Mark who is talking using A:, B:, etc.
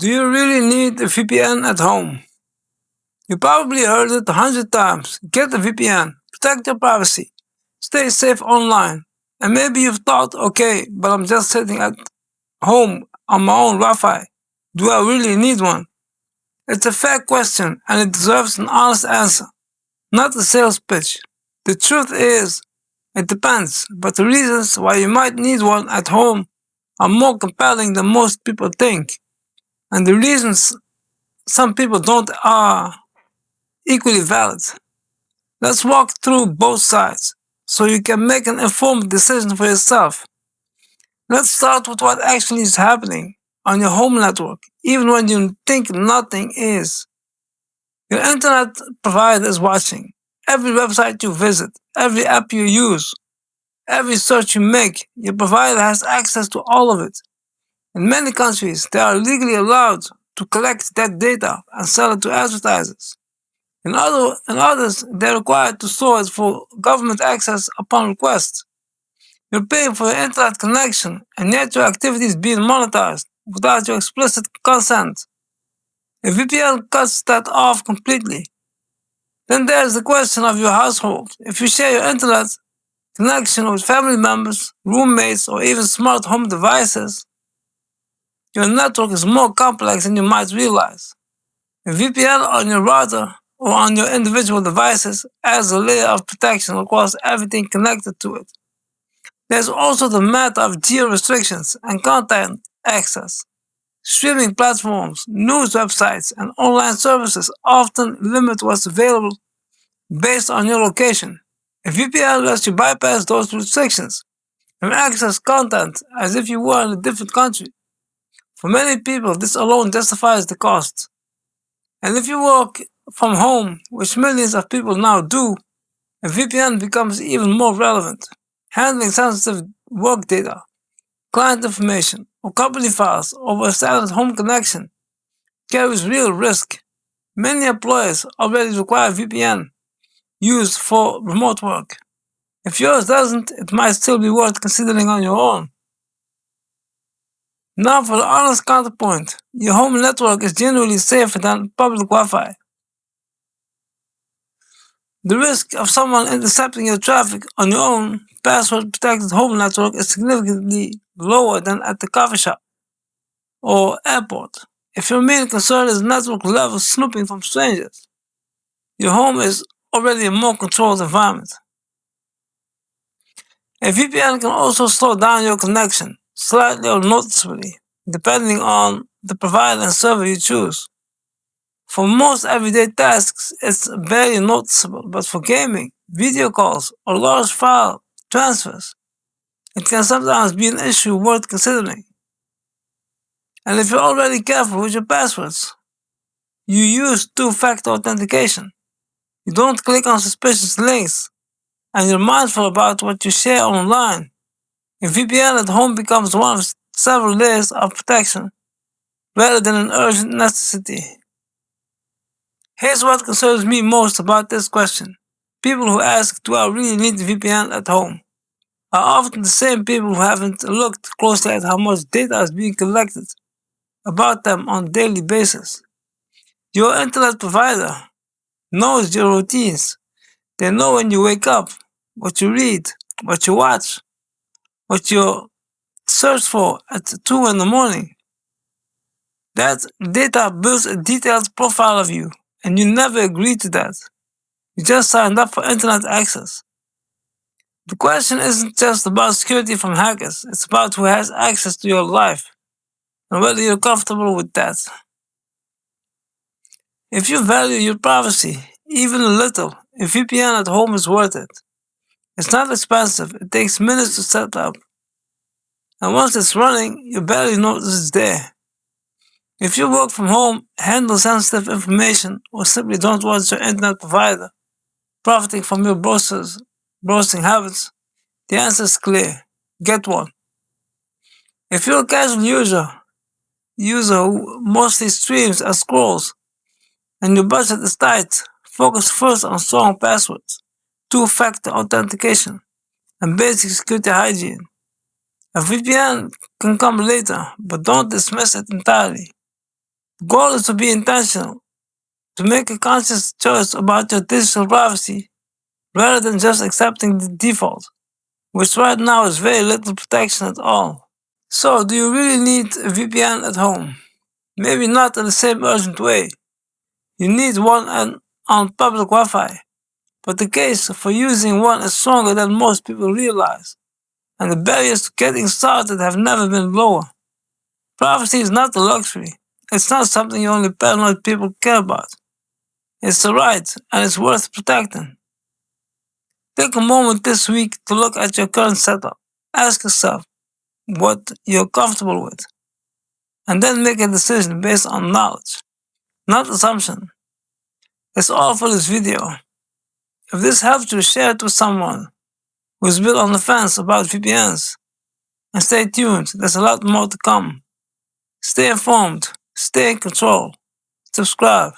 A: Do you really need a VPN at home? You probably heard it 100 times. Get a VPN. Protect your privacy. Stay safe online. And maybe you've thought, okay, but I'm just sitting at home on my own Wi-Fi. Do I really need one? It's a fair question and it deserves an honest answer, not a sales pitch. The truth is, it depends, but the reasons why you might need one at home are more compelling than most people think. And the reasons some people don't are equally valid. Let's walk through both sides so you can make an informed decision for yourself. Let's start with what actually is happening on your home network, even when you think nothing is. Your internet provider is watching. Every website you visit, every app you use, every search you make, your provider has access to all of it. In many countries, they are legally allowed to collect that data and sell it to advertisers. In others, they're required to store it for government access upon request. You're paying for your internet connection, and yet your activity is being monetized without your explicit consent. If VPN cuts that off completely, then there's the question of your household. If you share your internet connection with family members, roommates, or even smart home devices, your network is more complex than you might realize. A VPN on your router or on your individual devices adds a layer of protection across everything connected to it. There's also the matter of geo restrictions and content access. Streaming platforms, news websites, and online services often limit what's available based on your location. A VPN lets you bypass those restrictions and access content as if you were in a different country. For many people, this alone justifies the cost. And if you work from home, which millions of people now do, a VPN becomes even more relevant. Handling sensitive work data, client information, or company files over a standard home connection carries real risk. Many employers already require VPN used for remote work. If yours doesn't, it might still be worth considering on your own. Now for the honest counterpoint, your home network is generally safer than public Wi-Fi. The risk of someone intercepting your traffic on your own password-protected home network is significantly lower than at the coffee shop or airport. If your main concern is network-level snooping from strangers, your home is already a more controlled environment. A VPN can also slow down your connection, slightly or noticeably, depending on the provider and server you choose. For most everyday tasks, it's barely noticeable, but for gaming, video calls, or large file transfers, it can sometimes be an issue worth considering. And if you're already careful with your passwords, you use two-factor authentication. You don't click on suspicious links, and you're mindful about what you share online. A VPN at home becomes one of several layers of protection, rather than an urgent necessity. Here's what concerns me most about this question. People who ask, do I really need a VPN at home? Are often the same people who haven't looked closely at how much data is being collected about them on a daily basis. Your internet provider knows your routines. They know when you wake up, what you read, what you watch, what you search for at 2 in the morning. That data builds a detailed profile of you, and you never agreed to that. You just signed up for internet access. The question isn't just about security from hackers, it's about who has access to your life and whether you're comfortable with that. If you value your privacy, even a little, a VPN at home is worth it. It's not expensive, it takes minutes to set up. And once it's running, you barely notice it's there. If you work from home, handle sensitive information, or simply don't want your internet provider profiting from your browsing habits, the answer is clear. Get one. If you're a casual user who mostly streams and scrolls, and your budget is tight, focus first on strong passwords, two-factor authentication, and basic security hygiene. A VPN can come later, but don't dismiss it entirely. The goal is to be intentional, to make a conscious choice about your digital privacy rather than just accepting the default, which right now is very little protection at all. So, do you really need a VPN at home? Maybe not in the same urgent way. You need one on public Wi-Fi, but the case for using one is stronger than most people realize, and the barriers to getting started have never been lower. Privacy is not a luxury. It's not something only paranoid people care about. It's a right, and it's worth protecting. Take a moment this week to look at your current setup. Ask yourself what you're comfortable with, and then make a decision based on knowledge, not assumption. That's all for this video. If this helped you, share it with someone who's been on the fence about VPNs. And stay tuned, there's a lot more to come. Stay informed, stay in control, subscribe.